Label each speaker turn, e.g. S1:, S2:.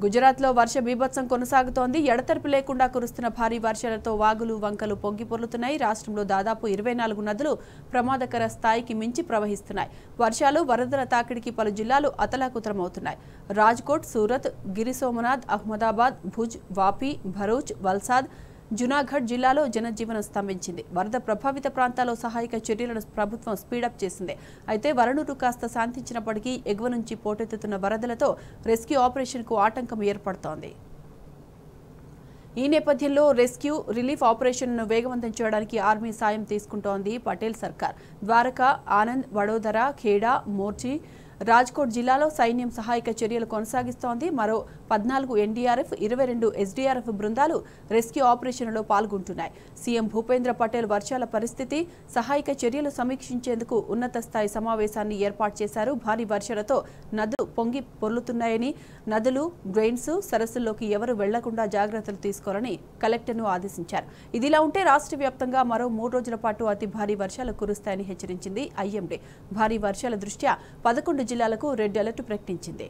S1: గుజరాత్లో వర్ష బీభత్సం కొనసాగుతోంది. ఎడతెరిపి లేకుండా కురుస్తున్న భారీ వర్షాలతో వాగులు వంకలు పొంగి పొర్లుతున్నాయి. రాష్ట్రంలో దాదాపు 24 నదులు ప్రమాదకర స్థాయికి మించి ప్రవహిస్తున్నాయి. వర్షాలు వరదల తాకిడికి పలు జిల్లాలు అతలాకుతలమవుతున్నాయి. రాజ్కోట్, సూరత్, గిరిసోమనాథ్, అహ్మదాబాద్, భుజ్, వాపి, భరూచ్, వల్సాద్, జునాగఢ్ జిల్లాలో జనజీవనం స్తంభించింది. వరద ప్రభావిత ప్రాంతాల్లో సహాయక చర్యలను ప్రభుత్వం స్పీడప్ చేసింది. అయితే వరనూరు కాస్త శాంతించినప్పటికీ ఎగువ నుంచి పోటెత్తుతున్న వరదలతో రెస్క్యూ ఆపరేషన్కు ఆటంకం ఏర్పడుతోంది. ఈ నేపథ్యంలో రెస్క్యూ, రిలీఫ్ ఆపరేషన్ను వేగవంతం చేయడానికి ఆర్మీ సాయం తీసుకుంటోంది పటేల్ సర్కార్. ద్వారకా, ఆనంద్, వడోదర, ఖేడా, మోర్చి, రాజ్కోట్ జిల్లాలో సైన్యం సహాయక చర్యలు కొనసాగిస్తోంది. మరో 14 ఎన్డీఆర్ఎఫ్, 22 ఎస్డీఆర్ఎఫ్ బృందాలు రెస్క్యూ ఆపరేషన్లో పాల్గొంటున్నాయి. సీఎం భూపేంద్ర పటేల్ వర్షాల పరిస్థితి, సహాయక చర్యలు సమీక్షించేందుకు ఉన్నత స్థాయి సమావేశాన్ని ఏర్పాటు చేశారు. భారీ వర్షాలతో నదులు పొంగి పొర్లుతున్నాయని, నదులు, డ్రైన్స్, సరస్సుల్లోకి ఎవరు వెళ్లకుండా జాగ్రత్తలు తీసుకోవాలని కలెక్టర్ను ఆదేశించారు. ఇదిలా ఉంటే రాష్ట్ర వ్యాప్తంగా మరో 3 రోజుల పాటు అతి భారీ వర్షాలు కురుస్తాయని హెచ్చరించింది ఐఎండీ. భారీ వర్షాల దృష్ట్యా 11 జిల్లాలకు రెడ్ అలర్ట్ ప్రకటించింది.